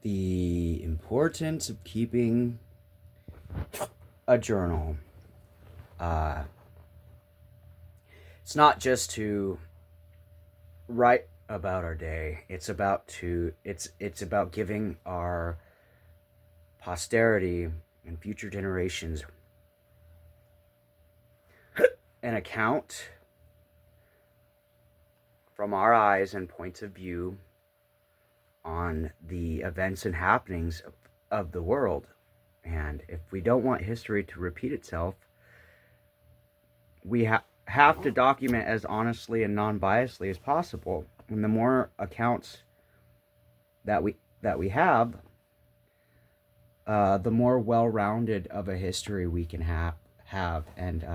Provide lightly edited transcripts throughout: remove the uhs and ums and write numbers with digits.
The importance of keeping a journal. Uh, it's not just to write about our day. It's about giving our posterity and future generations an account from our eyes and points of view on the events and happenings of the world. And if we don't want history to repeat itself, we have to document as honestly and non-biasedly as possible. And the more accounts that we have, the more well-rounded of a history we can have. And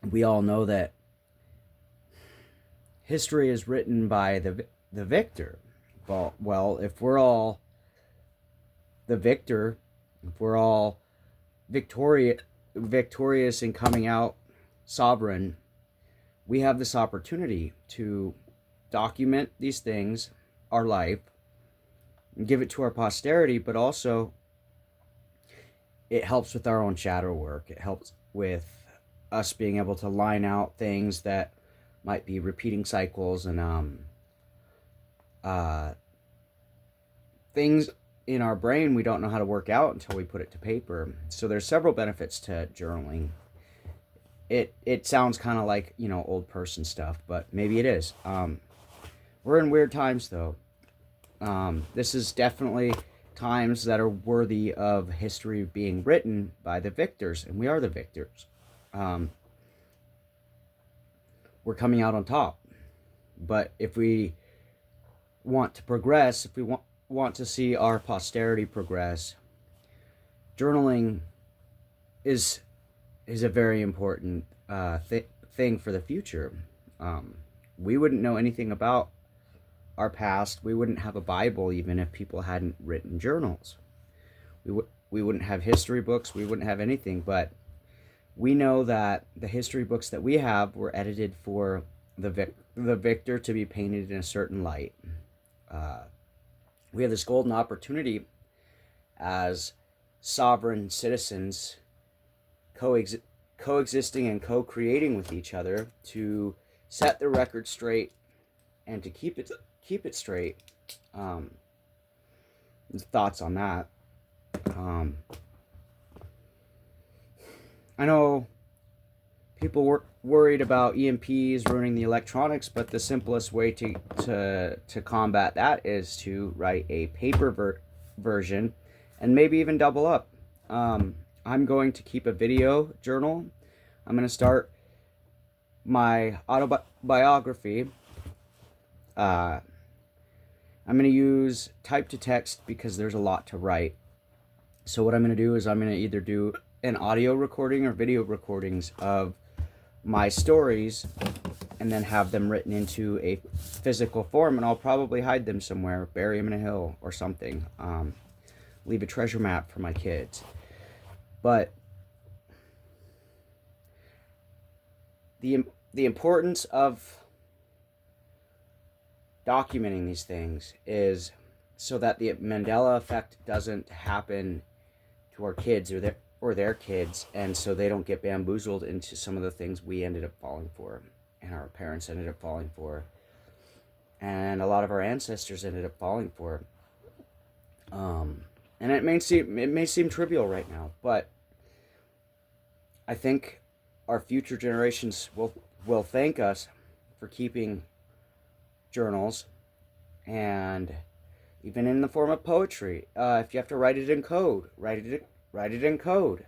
we all know that history is written by the victor. Well, if we're all the victor, if we're all victorious in coming out sovereign, we have this opportunity to document these things, our life, and give it to our posterity, but also it helps with our own shadow work. It helps with us being able to line out things that might be repeating cycles and things in our brain we don't know how to work out until we put it to paper. So there's several benefits to journaling. It sounds kind of like, old person stuff, but maybe it is. We're in weird times though. This is definitely times that are worthy of history being written by the victors, and we are the victors. We're coming out on top. But if we want to progress, if we want to see our posterity progress, journaling is a very important thing for the future. We wouldn't know anything about our past. We wouldn't have a Bible even if people hadn't written journals. We wouldn't have history books. We wouldn't have anything. But we know that the history books that we have were edited for the victor to be painted in a certain light. We have this golden opportunity as sovereign citizens coexisting and co-creating with each other to set the record straight and to keep it straight. Thoughts on that? I know people were worried about EMPs ruining the electronics, but the simplest way to combat that is to write a paper version and maybe even double up. I'm going to keep a video journal. I'm going to start my autobiography. I'm going to use type to text because there's a lot to write. So what I'm going to do is I'm going to either do an audio recording or video recordings of my stories and then have them written into a physical form, and I'll probably hide them somewhere, bury them in a hill or something, leave a treasure map for my kids. But the importance of documenting these things is so that the Mandela effect doesn't happen to our kids or their kids, and so they don't get bamboozled into some of the things we ended up falling for, and our parents ended up falling for, and a lot of our ancestors ended up falling for. And it may seem trivial right now, but I think our future generations will thank us for keeping journals, and even in the form of poetry. If you have to write it in code, write it in code,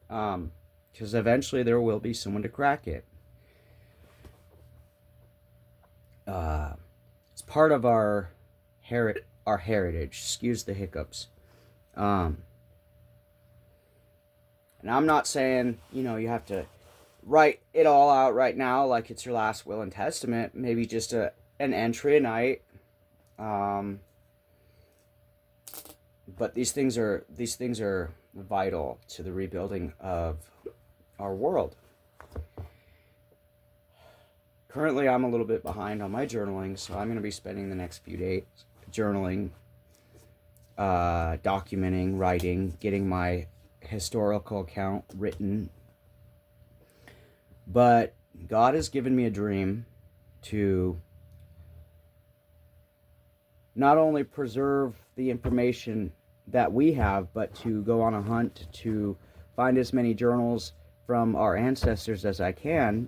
because eventually there will be someone to crack it. It's part of our heritage. Excuse the hiccups. And I'm not saying you have to write it all out right now like it's your last will and testament. Maybe just an entry a night. But these things are vital to the rebuilding of our world. Currently, I'm a little bit behind on my journaling, so I'm going to be spending the next few days journaling. documenting, writing, getting my historical account written. But God has given me a dream to not only preserve the information that we have, but to go on a hunt to find as many journals from our ancestors as I can,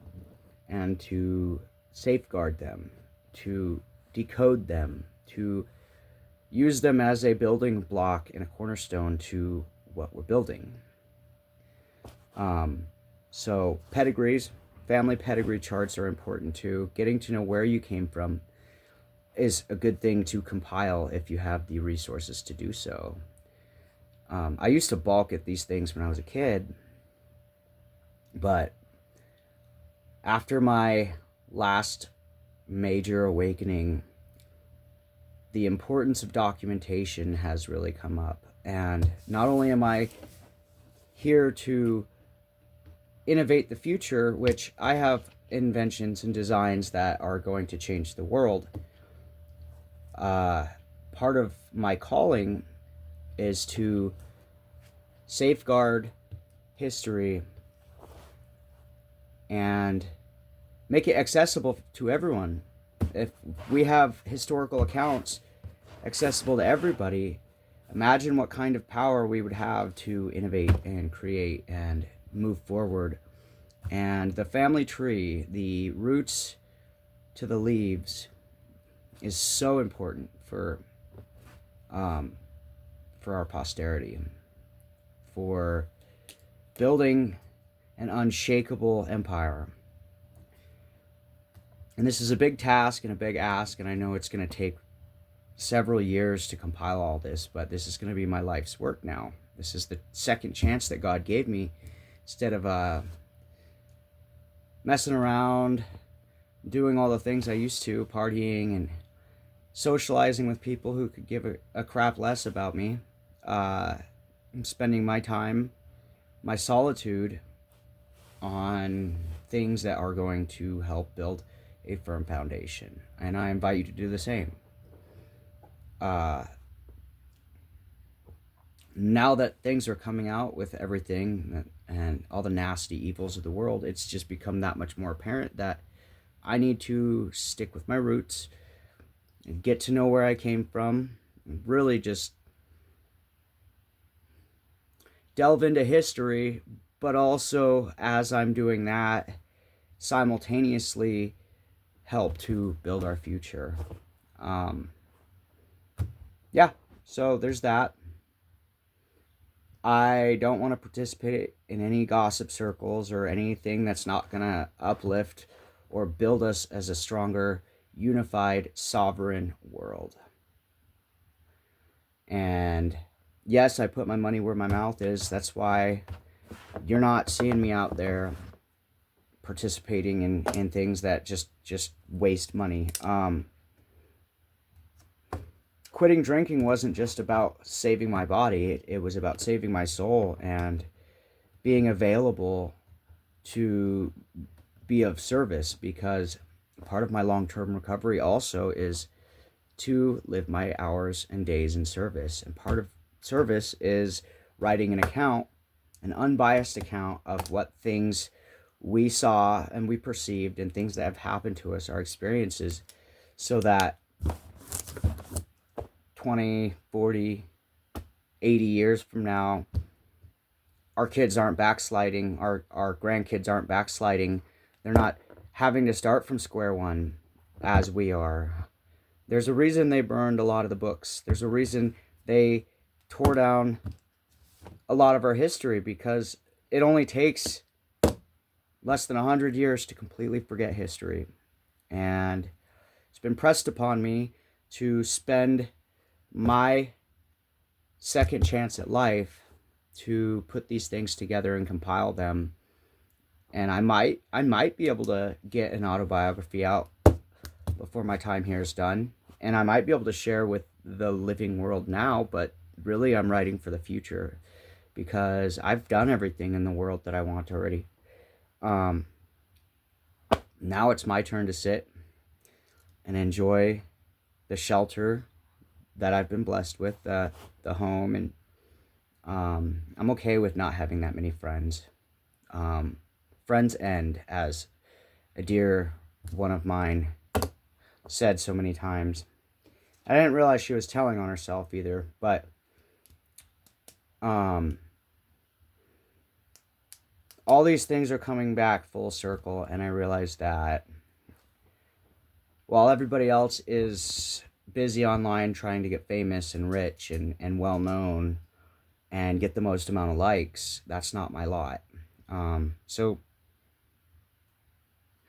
and to safeguard them, to decode them, to use them as a building block and a cornerstone to what we're building. So pedigrees, family pedigree charts are important too. Getting to know where you came from is a good thing to compile if you have the resources to do so. I used to balk at these things when I was a kid, but after my last major awakening, the importance of documentation has really come up. And not only am I here to innovate the future, which I have inventions and designs that are going to change the world, part of my calling is to safeguard history and make it accessible to everyone. If we have historical accounts accessible to everybody, imagine what kind of power we would have to innovate and create and move forward. And the family tree, the roots to the leaves, is so important for our posterity, for building an unshakable empire. And this is a big task and a big ask, and I know it's going to take several years to compile all this, but this is going to be my life's work now. This is the second chance that God gave me. Instead of messing around, doing all the things I used to, partying and socializing with people who could give a crap less about me, I'm spending my time, my solitude, on things that are going to help build a firm foundation. And I invite you to do the same. Now that things are coming out with everything and all the nasty evils of the world, it's just become that much more apparent that I need to stick with my roots and get to know where I came from, and really just delve into history, but also, as I'm doing that, simultaneously help to build our future. Yeah, so there's that. I don't want to participate in any gossip circles or anything that's not going to uplift or build us as a stronger, unified, sovereign world. And yes, I put my money where my mouth is. That's why you're not seeing me out there participating in things that just waste money. Quitting drinking wasn't just about saving my body. It was about saving my soul and being available to be of service, because part of my long-term recovery also is to live my hours and days in service. And part of service is writing an account, an unbiased account of what things we saw and we perceived and things that have happened to us, our experiences, so that 20, 40, 80 years from now, our kids aren't backsliding, our grandkids aren't backsliding. They're not having to start from square one as we are. There's a reason they burned a lot of the books. There's a reason they tore down a lot of our history, because it only takes less than 100 years to completely forget history. And it's been pressed upon me to spend my second chance at life to put these things together and compile them. And I might be able to get an autobiography out before my time here is done, and I might be able to share with the living world now, but really I'm writing for the future, because I've done everything in the world that I want already. Now it's my turn to sit and enjoy the shelter that I've been blessed with, the home, and I'm okay with not having that many friends. Friends end, as a dear one of mine said so many times. I didn't realize she was telling on herself either, but um, all these things are coming back full circle, and I realized that while everybody else is busy online trying to get famous and rich and well known and get the most amount of likes, that's not my lot. So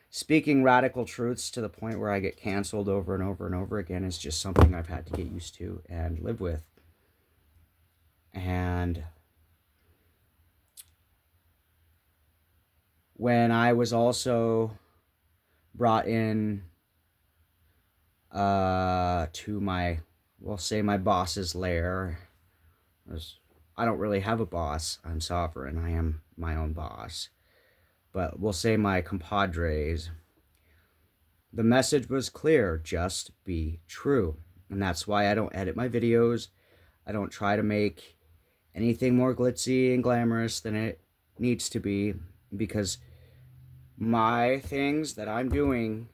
speaking radical truths to the point where I get canceled over and over and over again is just something I've had to get used to and live with. And when I was also brought in to my, we'll say, my boss's lair, I don't really have a boss. I'm sovereign. I am my own boss. But we'll say my compadres, the message was clear: just be true. And that's why I don't edit my videos. I don't try to make anything more glitzy and glamorous than it needs to be, because my things that I'm doing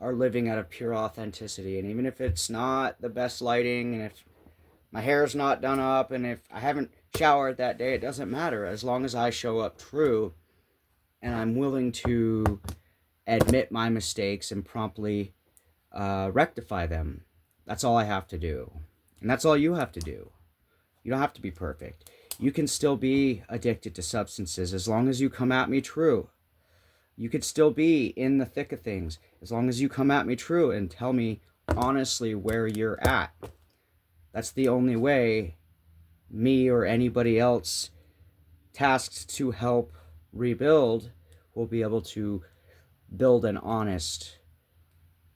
are living out of pure authenticity. And even if it's not the best lighting, and if my hair's not done up, and if I haven't showered that day, it doesn't matter. As long as I show up true and I'm willing to admit my mistakes and promptly rectify them, that's all I have to do. And that's all you have to do. You don't have to be perfect. You can still be addicted to substances as long as you come at me true. You could still be in the thick of things as long as you come at me true and tell me honestly where you're at. That's the only way me or anybody else tasked to help rebuild will be able to build an honest,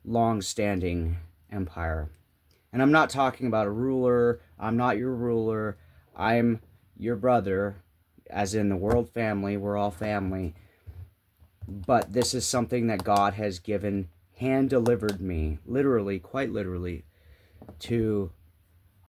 long-standing empire. And I'm not talking about a ruler. I'm not your ruler. I'm your brother, as in the world family. We're all family. But this is something that God has given, hand-delivered me, literally, quite literally, to